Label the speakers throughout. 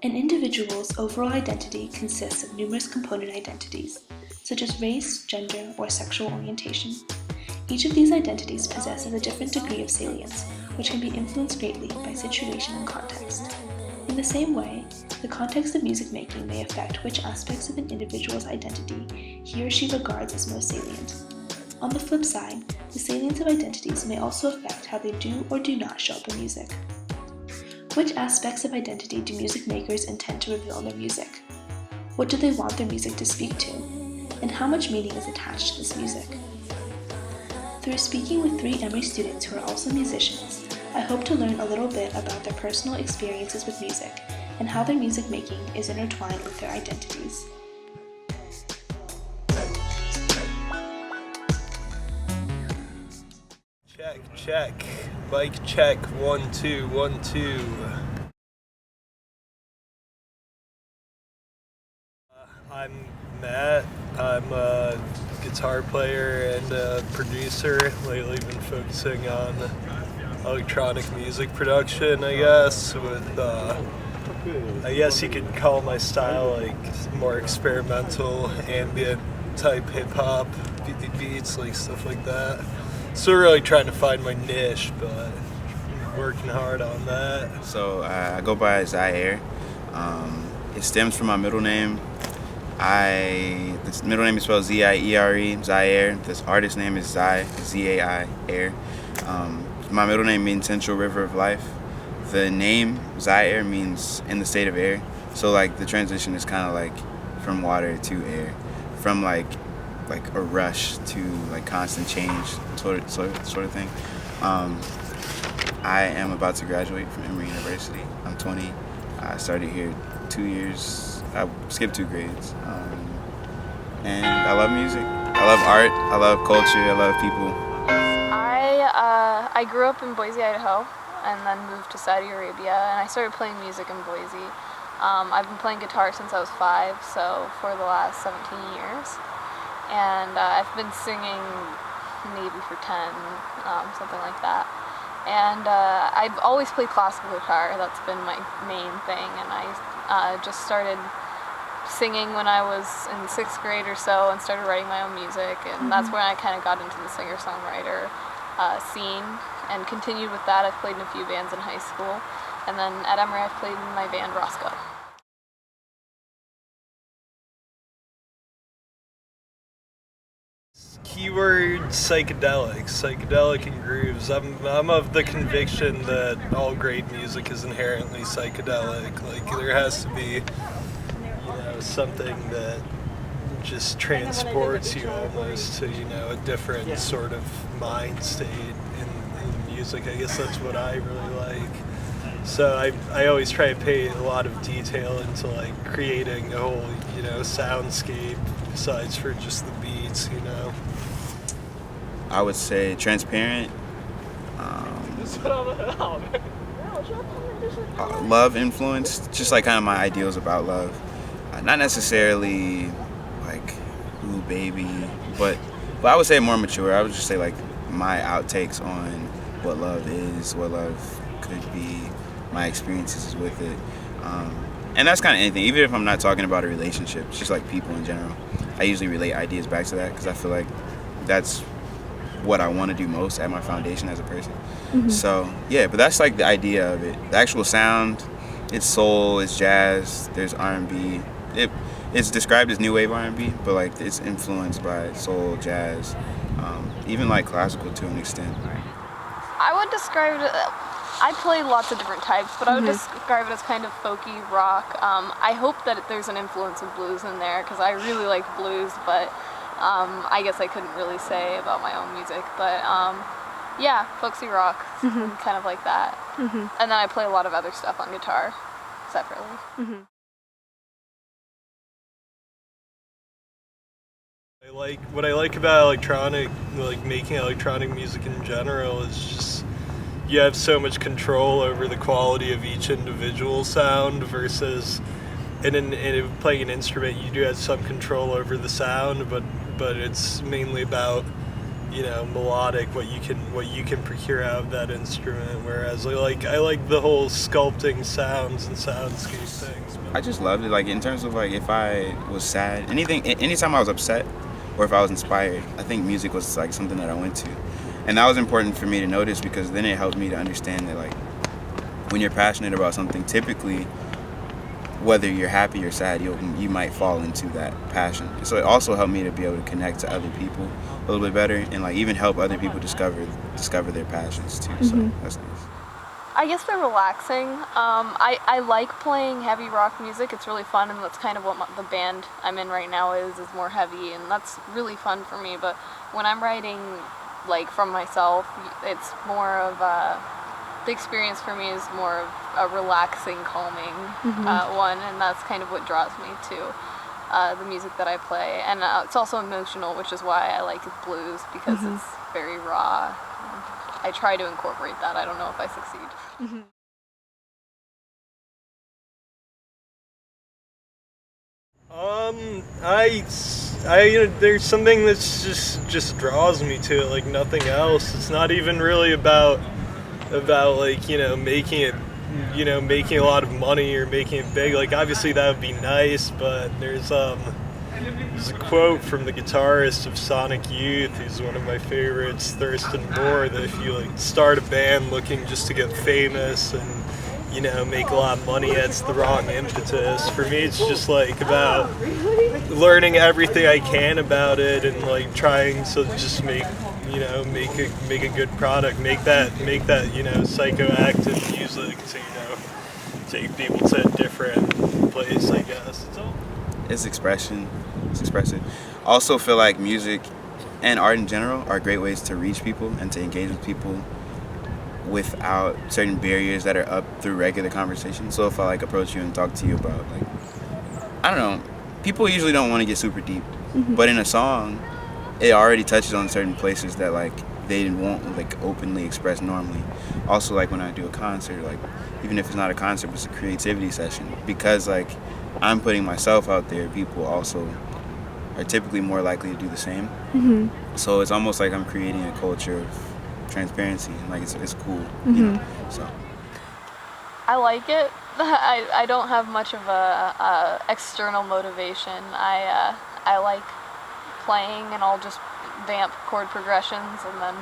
Speaker 1: An individual's overall identity consists of numerous component identities, such as race, gender, or sexual orientation. Each of these identities possesses a different degree of salience, which can be influenced greatly by situation and context. In the same way, the context of music making may affect which aspects of an individual's identity he or she regards as most salient. On the flip side, the salience of identities may also affect how they do or do not show up in music. Which aspects of identity do music makers intend to reveal in their music? What do they want their music to speak to? And how much meaning is attached to this music? Through speaking with 3 Emory students who are also musicians, I hope to learn a little bit about their personal experiences with music and how their music making is intertwined with their identities.
Speaker 2: Check. Mic check. 1 2 1 2. I'm Matt. I'm a guitar player and a producer. Lately been focusing on electronic music production, I guess, with I guess you could call my style like more experimental, ambient type hip hop, beats, like stuff like that. Still really trying to find my niche, but I'm working hard on that.
Speaker 3: So I go by Zaire. It stems from my middle name. This middle name is spelled Z-I-E-R-E, Zaire. This artist name is Zai, Z-A-I, Air. My middle name means Central River of Life. The name Zaire means in the state of air. So like the transition is kind of like from water to air, from like a rush to like constant change sort of thing. I am about to graduate from Emory University. I'm 20. I started here 2 years. I skipped 2 grades. And I love music. I love art. I love culture. I love people.
Speaker 4: I grew up in Boise, Idaho, and then moved to Saudi Arabia, and I started playing music in Boise. I've been playing guitar since I was 5, so for the last 17 years. And I've been singing maybe for 10, something like that. And I've always played classical guitar. That's been my main thing, and I just started singing when I was in 6th grade or so and started writing my own music, and that's when I kind of got into the singer-songwriter scene and continued with that. I've played in a few bands in high school, and then at Emory I've played in my band Roscoe.
Speaker 2: Keyword psychedelic and grooves. I'm of the conviction that all great music is inherently psychedelic. Like there has to be, something that just transports you almost to, a different sort of mind state in music. I guess that's what I really like. So I always try to pay a lot of detail into like creating a whole, soundscape besides for just the beats,
Speaker 3: I would say transparent. Love influence, just like kind of my ideals about love. Not necessarily like, ooh baby, but I would say more mature. I would just say like my outtakes on what love is, what love could be, my experiences with it. And that's kind of anything, even if I'm not talking about a relationship, it's just like people in general. I usually relate ideas back to that because I feel like that's what I want to do most at my foundation as a person. Mm-hmm. So yeah, but that's like the idea of it. The actual sound, it's soul, it's jazz, there's R&B. It's described as new wave R&B, but like it's influenced by soul, jazz, even like classical to an extent.
Speaker 4: I would describe it, I play lots of different types, but I would describe it as kind of folky rock. I hope that there's an influence of blues in there because I really like blues, but I guess I couldn't really say about my own music. But yeah, folksy rock, kind of like that. And then I play a lot of other stuff on guitar separately.
Speaker 2: What I like about making electronic music in general is just you have so much control over the quality of each individual sound versus in playing an instrument you do have some control over the sound, but it's mainly about melodic, what you can procure out of that instrument. Whereas I like the whole sculpting sounds and soundscape things.
Speaker 3: I just loved it. Like in terms of like if I was sad, anytime I was upset, or if I was inspired, I think music was like something that I went to, and that was important for me to notice because then it helped me to understand that like when you're passionate about something, typically, whether you're happy or sad, you might fall into that passion. So it also helped me to be able to connect to other people a little bit better and like even help other people discover their passions too. So that's nice.
Speaker 4: I guess they're relaxing. I like playing heavy rock music. It's really fun, and that's kind of what the band I'm in right now is more heavy, and that's really fun for me. But when I'm writing, like from myself, it's more of the experience for me is more of a relaxing, calming one, and that's kind of what draws me to the music that I play. And it's also emotional, which is why I like blues because it's very raw. I try to incorporate that. I don't know if I succeed.
Speaker 2: There's something that's just draws me to it like nothing else. It's not even really about like, making it, making a lot of money or making it big. Like obviously that would be nice, but there's a quote from the guitarist of Sonic Youth, who's one of my favorites, Thurston Moore, that if you like start a band looking just to get famous and make a lot of money, that's the wrong impetus. For me, it's just like about learning everything I can about it and like trying to just make a good product, make that psychoactive music to take people to a different place, I guess.
Speaker 3: It's expression. It's expressive. I also feel like music and art in general are great ways to reach people and to engage with people without certain barriers that are up through regular conversation. So if I like approach you and talk to you about like, I don't know, people usually don't want to get super deep, but in a song, it already touches on certain places that like they won't like openly express normally. Also like when I do a concert, like even if it's not a concert, but it's a creativity session, because like I'm putting myself out there, people also are typically more likely to do the same. So it's almost like I'm creating a culture of transparency, and like it's cool, So
Speaker 4: I like it. I don't have much of a external motivation. I like playing, and I'll just vamp chord progressions, and then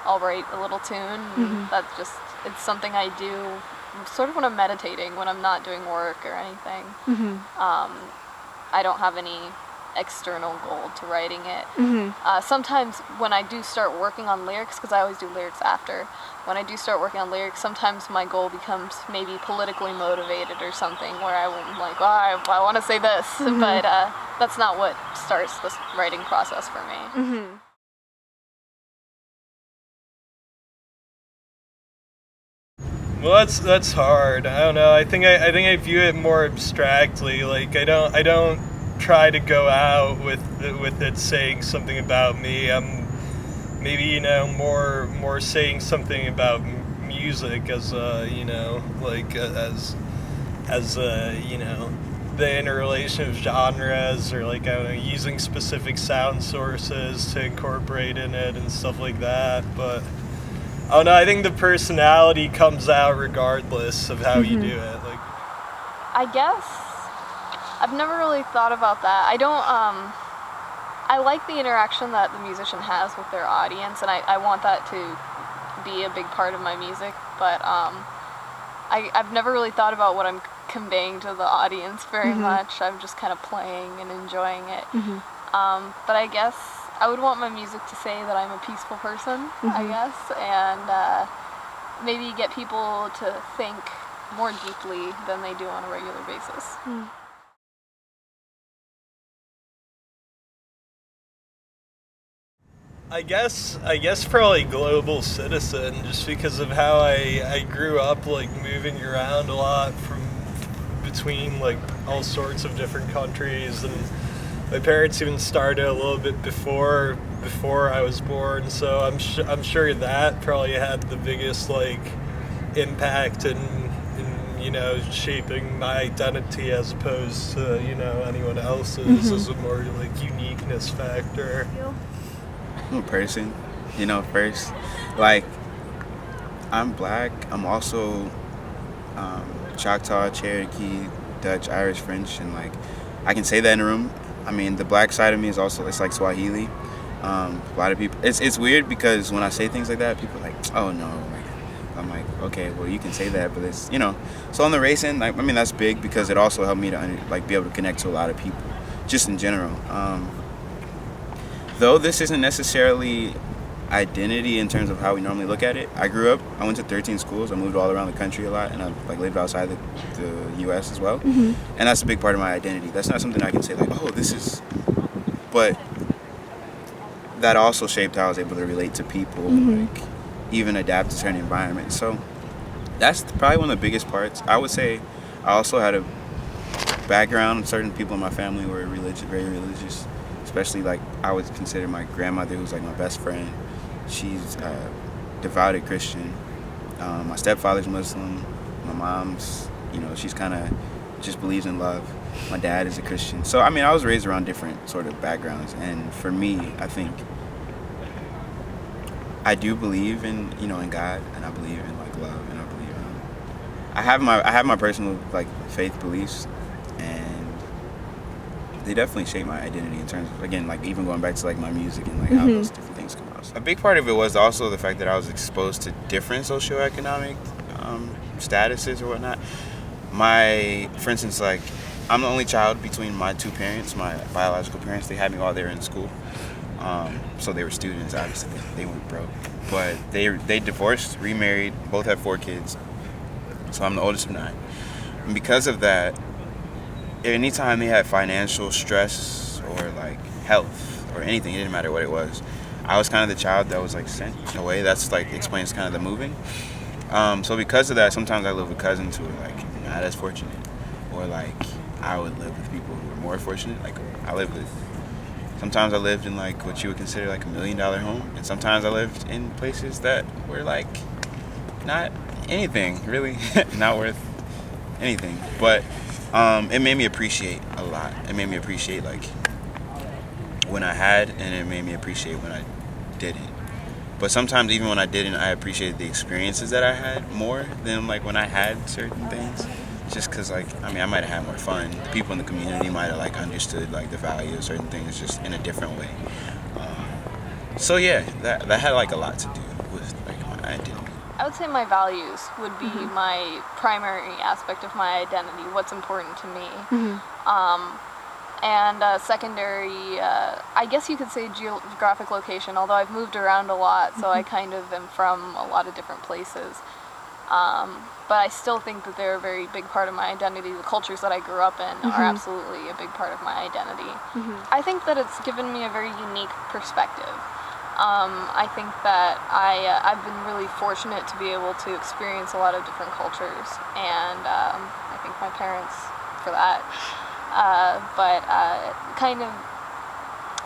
Speaker 4: I'll write a little tune. And that's just, it's something I do sort of when I'm meditating, when I'm not doing work or anything. I don't have any external goal to writing it. Sometimes when I do start working on lyrics, because I always do lyrics after, when I do start working on lyrics, sometimes my goal becomes maybe politically motivated or something, where I'm like, well, I want to say this, but that's not what starts this writing process for me.
Speaker 2: Well, that's hard. I don't know. I think I view it more abstractly. Like I don't try to go out with it saying something about me. I'm maybe more saying something about music as the interrelation of genres, or like I don't know, using specific sound sources to incorporate in it and stuff like that. But I don't know, I think the personality comes out regardless of how you do it. Like,
Speaker 4: I guess I've never really thought about that. I don't, I like the interaction that the musician has with their audience, and I want that to be a big part of my music, but I've never really thought about what I'm conveying to the audience very much. I'm just kind of playing and enjoying it. But I guess I would want my music to say that I'm a peaceful person, I guess, and maybe get people to think more deeply than they do on a regular basis.
Speaker 2: I guess probably global citizen, just because of how I grew up, like moving around a lot from between like all sorts of different countries, and my parents even started a little bit before I was born, so I'm sure that probably had the biggest like impact in shaping my identity as opposed to anyone else's as a more like uniqueness factor.
Speaker 3: I'm a person. first. Like, I'm black. I'm also Choctaw, Cherokee, Dutch, Irish, French, and like I can say that in a room. I mean, the black side of me is also, it's like Swahili. A lot of people, it's weird because when I say things like that, people are like, oh no. Like, I'm like, okay, well, you can say that, but it's, So on the race end, like, I mean, that's big because it also helped me to be able to connect to a lot of people, just in general. Though this isn't necessarily identity in terms of how we normally look at it. I went to 13 schools. I moved all around the country a lot, and I lived outside the U.S. as well.
Speaker 1: Mm-hmm.
Speaker 3: And that's a big part of my identity. That's not something I can say like, oh, this is. But that also shaped how I was able to relate to people, like even adapt to certain environments. So that's probably one of the biggest parts. I would say I also had a background. Certain people in my family were very religious. Especially, like, I would consider my grandmother, who's like my best friend. She's a devoted Christian. My stepfather's Muslim. My mom's, she's kind of just believes in love. My dad is a Christian. So, I mean, I was raised around different sort of backgrounds. And for me, I think I do believe in, in God, and I believe in, like, love, and I believe in... I have my personal, like, faith beliefs, and they definitely shape my identity in terms of, again, like, even going back to, like, my music and, like, how those different things come out. So a big part of it was also the fact that I was exposed to different socioeconomic statuses or whatnot. For instance, like, I'm the only child between my two parents, my biological parents. They had me while they were in school. So they were students, obviously. They weren't broke. But they divorced, remarried, both have 4 kids. So I'm the oldest of 9. And because of that, anytime they had financial stress or like health or anything, it didn't matter what it was, I was kind of the child that was like sent away. That's like explains kind of the moving. So because of that, sometimes I live with cousins who are like not as fortunate, or like I would live with people who were more fortunate. Like sometimes I lived in like what you would consider like $1 million home, and sometimes I lived in places that were like not anything really, not worth anything, but it made me appreciate a lot. It made me appreciate like when I had, and it made me appreciate when I didn't. But sometimes even when I didn't, I appreciated the experiences that I had more than like when I had certain things. Just because, like, I mean, I might have had more fun. The people in the community might have like understood like the value of certain things just in a different way. So yeah, that had like a lot to do with like my identity.
Speaker 4: I would say my values would be my primary aspect of my identity, what's important to me. And secondary, I guess you could say geographic location, although I've moved around a lot, so I kind of am from a lot of different places. But I still think that they're a very big part of my identity. The cultures that I grew up in are absolutely a big part of my identity. I think that it's given me a very unique perspective. I think that I've been really fortunate to be able to experience a lot of different cultures, and I thank my parents for that. But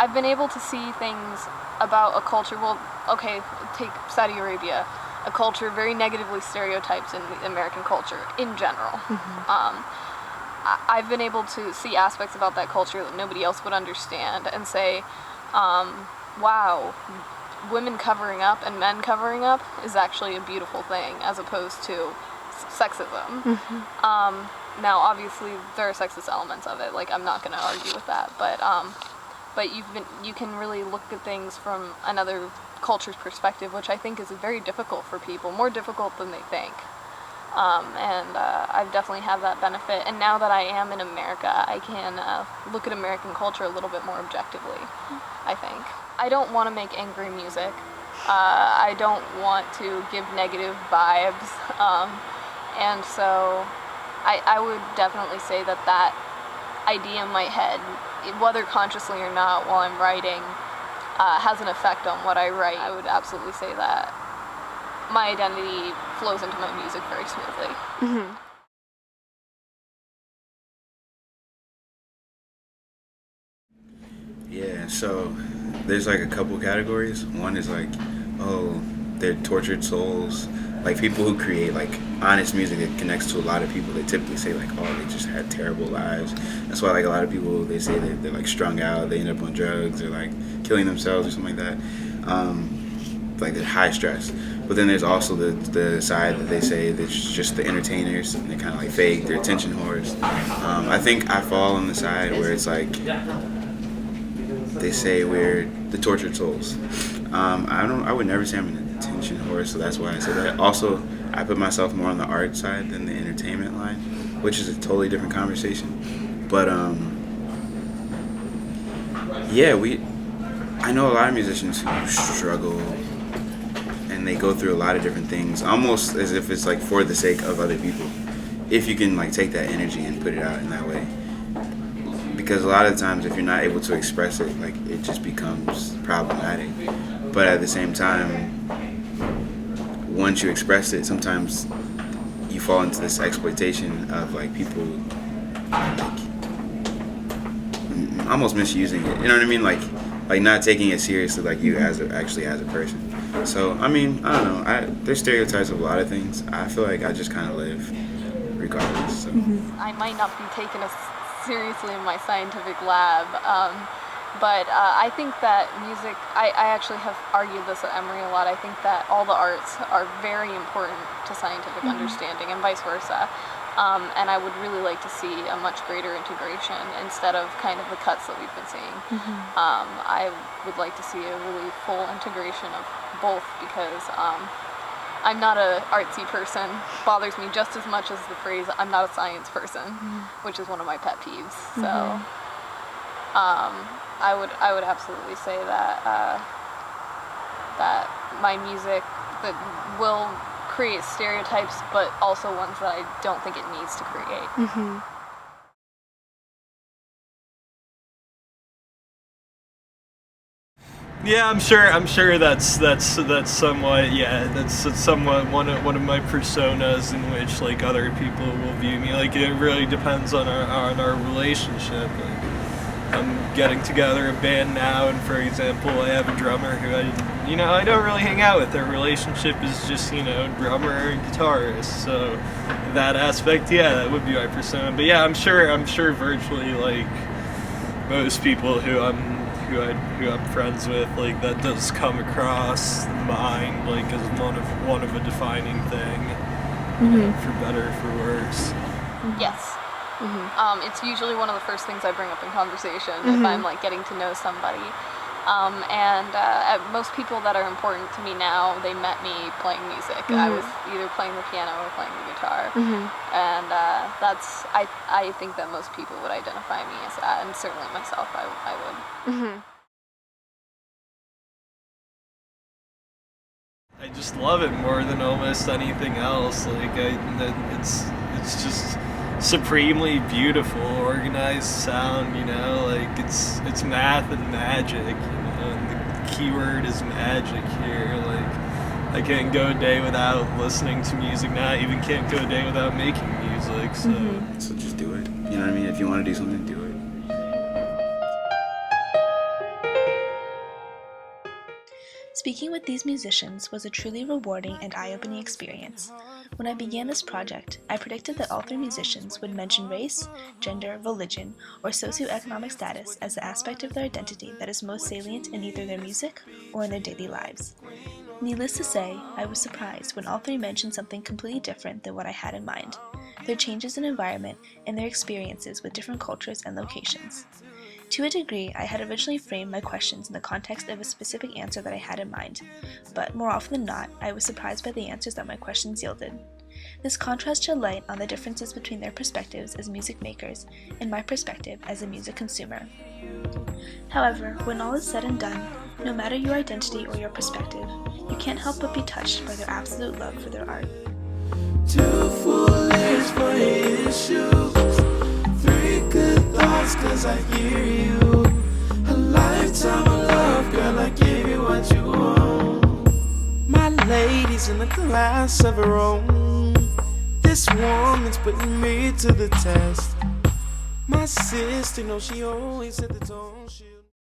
Speaker 4: I've been able to see things about a culture. Well, okay, take Saudi Arabia, a culture very negatively stereotypes in the American culture in general. I've been able to see aspects about that culture that nobody else would understand and say, wow, women covering up and men covering up is actually a beautiful thing as opposed to sexism. Now, obviously, there are sexist elements of it. Like, I'm not going to argue with that, but you can really look at things from another culture's perspective, which I think is very difficult for people, more difficult than they think. And I've definitely had that benefit. And now that I am in America, I can look at American culture a little bit more objectively, I think. I don't want to make angry music. I don't want to give negative vibes. And so I would definitely say that idea in my head, whether consciously or not while I'm writing, has an effect on what I write. I would absolutely say that my identity flows into my music very smoothly.
Speaker 3: Yeah, so there's like a couple categories. One is like, oh, they're tortured souls. Like people who create like honest music that connects to a lot of people. They typically say like, oh, they just had terrible lives. That's why like a lot of people, they say that they're like strung out, they end up on drugs or like killing themselves or something like that. like they're high stress. But then there's also the side that they say that's just the entertainers, and they're kind of like fake, they're attention whores. I think I fall on the side where it's like they say we're the tortured souls. I would never say I'm an attention whore, so that's why I say that. Also, I put myself more on the art side than the entertainment line, which is a totally different conversation. But yeah, I know a lot of musicians who struggle, and they go through a lot of different things, almost as if it's like for the sake of other people. If you can like take that energy and put it out in that way, because a lot of times if you're not able to express it, like it just becomes problematic. But at the same time, once you express it, sometimes you fall into this exploitation of like people like almost misusing it. You know what I mean? Like not taking it seriously, like you as a person. So I mean, I don't know. There's stereotypes of a lot of things. I feel like I just kind of live regardless. So.
Speaker 4: I might not be taken as seriously in my scientific lab, but I think that music, I actually have argued this at Emory a lot. I think that all the arts are very important to scientific understanding and vice versa. And I would really like to see a much greater integration instead of kind of the cuts that we've been seeing. I would like to see a really full integration of both, because I'm not a artsy person. Bothers me just as much as the phrase "I'm not a science person," which is one of my pet peeves. So I would absolutely say that that my music that will create stereotypes, but also ones that I don't think it needs to create.
Speaker 2: Yeah, I'm sure that's somewhat, yeah, that's somewhat one of my personas in which like other people will view me. Like it really depends on our relationship. Like, I'm getting together a band now, and for example, I have a drummer who I don't really hang out with. Their relationship is just drummer and guitarist. So that aspect, yeah, that would be my persona. But yeah, I'm sure virtually like most people who I'm friends with, like that does come across the mind like as one of a defining thing, for better or for worse.
Speaker 4: Yes. It's usually one of the first things I bring up in conversation if I'm like getting to know somebody. Most people that are important to me now, they met me playing music. I was either playing the piano or playing the guitar, and I think that most people would identify me as that, and certainly myself, I would.
Speaker 2: I just love it more than almost anything else. Like it's just supremely beautiful, organized sound. Like it's math and magic. And the keyword is magic here. Like I can't go a day without listening to music now. I even can't go a day without making music.
Speaker 3: So just do it. You know what I mean? If you want to do something, do it.
Speaker 1: Speaking with these musicians was a truly rewarding and eye-opening experience. When I began this project, I predicted that all three musicians would mention race, gender, religion, or socioeconomic status as the aspect of their identity that is most salient in either their music or in their daily lives. Needless to say, I was surprised when all three mentioned something completely different than what I had in mind: their changes in environment and their experiences with different cultures and locations. To a degree, I had originally framed my questions in the context of a specific answer that I had in mind, but more often than not, I was surprised by the answers that my questions yielded. This contrast shed light on the differences between their perspectives as music makers and my perspective as a music consumer. However, when all is said and done, no matter your identity or your perspective, you can't help but be touched by their absolute love for their art.
Speaker 5: 2 foolish for issues, 3 good thoughts 'cause I hear you. A lifetime of love, girl, I give you what you want. My lady's in a class of her own. This woman's putting me to the test. My sister knows she always set the tone.